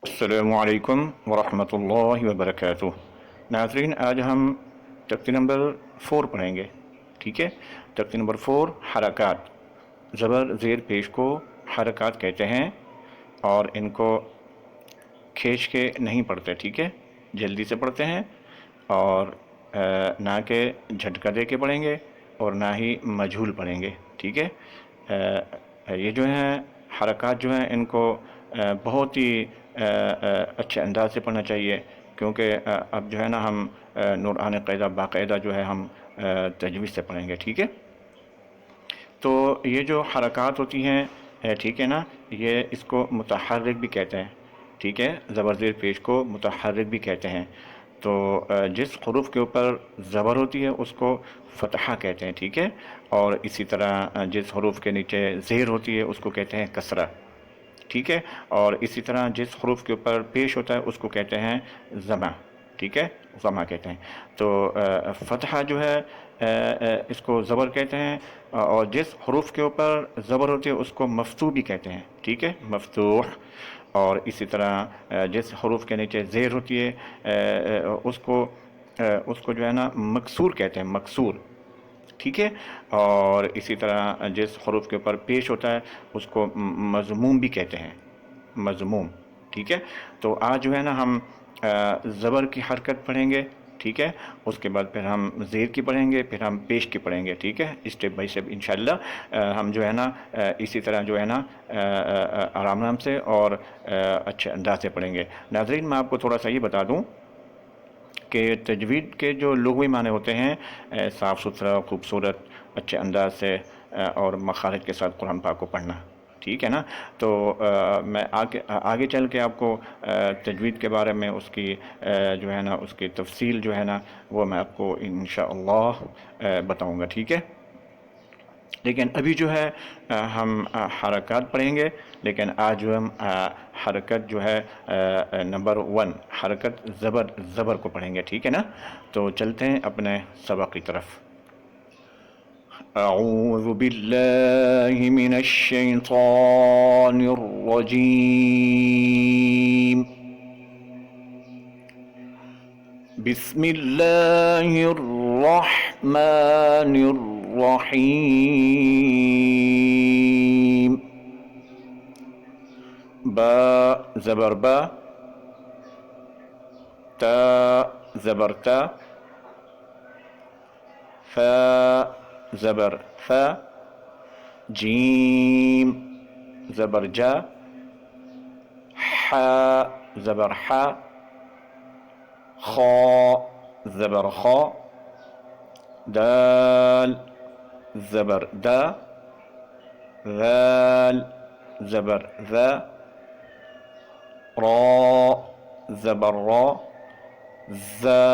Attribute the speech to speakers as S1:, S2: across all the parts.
S1: السلام علیکم ورحمۃ اللہ وبرکاتہ۔ ناظرین، آج ہم تختی نمبر 4 پڑھیں گے، ٹھیک ہے۔ تختی نمبر 4، حرکات۔ زبر زیر پیش کو حرکات کہتے ہیں، اور ان کو کھینچ کے نہیں پڑھتے، ٹھیک ہے، جلدی سے پڑھتے ہیں، اور نہ کہ جھٹکا دے کے پڑھیں گے اور نہ ہی مجہول پڑھیں گے، ٹھیک ہے۔ یہ جو ہیں حرکات جو ہیں ان کو بہت ہی اچھے انداز سے پڑھنا چاہیے، کیونکہ اب جو ہے نا ہم نورانی قاعدہ باقاعدہ جو ہے ہم تجوید سے پڑھیں گے، ٹھیک ہے۔ تو یہ جو حرکات ہوتی ہیں، ٹھیک ہے نا، یہ اس کو متحرک بھی کہتے ہیں، ٹھیک ہے، زبر زیر پیش کو متحرک بھی کہتے ہیں۔ تو جس حروف کے اوپر زبر ہوتی ہے اس کو فتحہ کہتے ہیں، ٹھیک ہے، اور اسی طرح جس حروف کے نیچے زیر ہوتی ہے اس کو کہتے ہیں کسرہ، ٹھیک ہے، اور اسی طرح جس حروف کے اوپر پیش ہوتا ہے اس کو کہتے ہیں ضمہ، ٹھیک ہے، ضمہ کہتے ہیں۔ تو فتحہ جو ہے اس کو زبر کہتے ہیں، اور جس حروف کے اوپر زبر ہوتی ہے اس کو مفتوح بھی کہتے ہیں، ٹھیک ہے، مفتوح۔ اور اسی طرح جس حروف کے نیچے زیر ہوتی ہے اس کو جو ہے نا مکسور کہتے ہیں، مکسور، ٹھیک ہے، اور اسی طرح جس حروف کے اوپر پیش ہوتا ہے اس کو مضموم بھی کہتے ہیں، مضموم، ٹھیک ہے۔ تو آج جو ہے نا ہم زبر کی حرکت پڑھیں گے، ٹھیک ہے، اس کے بعد پھر ہم زیر کی پڑھیں گے، پھر ہم پیش کی پڑھیں گے، ٹھیک ہے، اسٹیپ بائی اسٹیپ انشاءاللہ ہم جو ہے نا اسی طرح جو ہے نا آرام سے اور اچھے انداز سے پڑھیں گے۔ ناظرین، میں آپ کو تھوڑا سا یہ بتا دوں کہ تجوید کے جو لغوی معنی ہوتے ہیں صاف ستھرا، خوبصورت، اچھے انداز سے اور مخارج کے ساتھ قرآن پاک کو پڑھنا، ٹھیک ہے نا۔ تو میں آگے چل کے آپ کو تجوید کے بارے میں اس کی جو ہے نا اس کی تفصیل جو ہے نا وہ میں آپ کو انشاءاللہ بتاؤں گا، ٹھیک ہے۔ لیکن ابھی جو ہے ہم حرکات پڑھیں گے، لیکن آج جو ہم حرکت جو ہے نمبر 1 حرکت زبر کو پڑھیں گے، ٹھیک ہے نا۔ تو چلتے ہیں اپنے سبق کی طرف۔ اعوذ باللہ من الشیطان الرجیم، بسم اللہ الرحمن الرحیم۔ با زبر با، تا زبر تا، فا زبر فا، جیم زبر جا، حا زبر حا، خا زبر خا، دال زبر دا، ذال زبر ذا، را زبر را، زا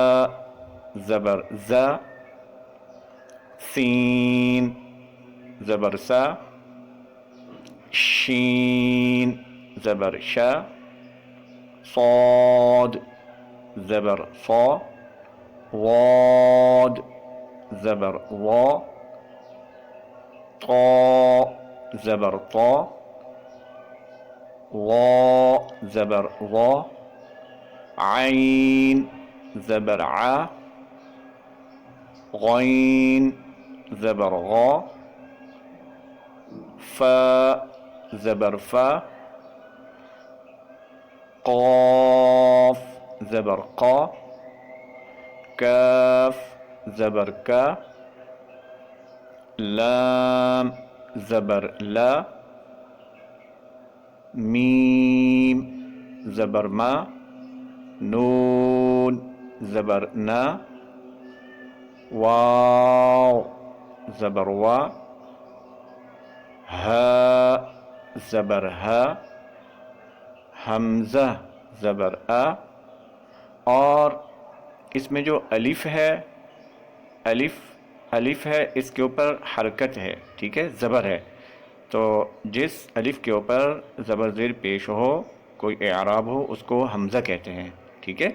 S1: زبر زا، سین زبر سا، شین زبر شا، صاد زبر صا، ضاد زبر ضا، طا زبر طا، ظا زبر ظا، عین زبر عا، غین زبر غا، فا زبر فا، قاف زبر قا، کاف زبر کا، لام زبر لا، میم زبر ما، نون زبر نا، واو زبر وا، ہا زبر ہا، حمزہ زبر آ، اور اس میں جو الف ہے، الف ہے، اس کے اوپر حرکت ہے، ٹھیک ہے، زبر ہے۔ تو جس الف کے اوپر زبر زیر پیش ہو، کوئی اعراب ہو، اس کو حمزہ کہتے ہیں، ٹھیک ہے۔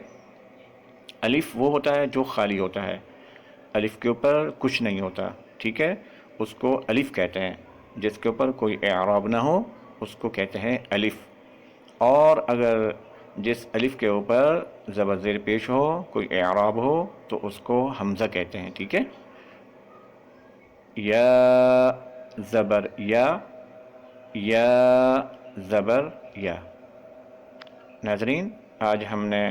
S1: الف وہ ہوتا ہے جو خالی ہوتا ہے، الف کے اوپر کچھ نہیں ہوتا، ٹھیک ہے، اس کو الف کہتے ہیں۔ جس کے اوپر کوئی اعراب نہ ہو اس کو کہتے ہیں الف۔ اور اگر جس الف کے اوپر زبر زیر پیش ہو، کوئی اعراب ہو، تو اس کو حمزہ کہتے ہیں، ٹھیک ہے؟ یا زبر یا، یا زبر یا۔ ناظرین، آج ہم نے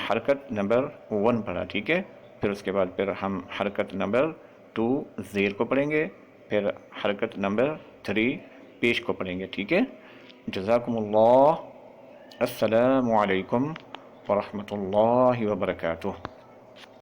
S1: حرکت نمبر 1 پڑھا، ٹھیک ہے؟ پھر اس کے بعد پھر ہم حرکت نمبر 2 زیر کو پڑھیں گے، پھر حرکت نمبر 3 پیش کو پڑھیں گے، ٹھیک ہے؟ جزاکم اللہ۔ السلام علیکم ورحمۃ اللہ وبرکاتہ۔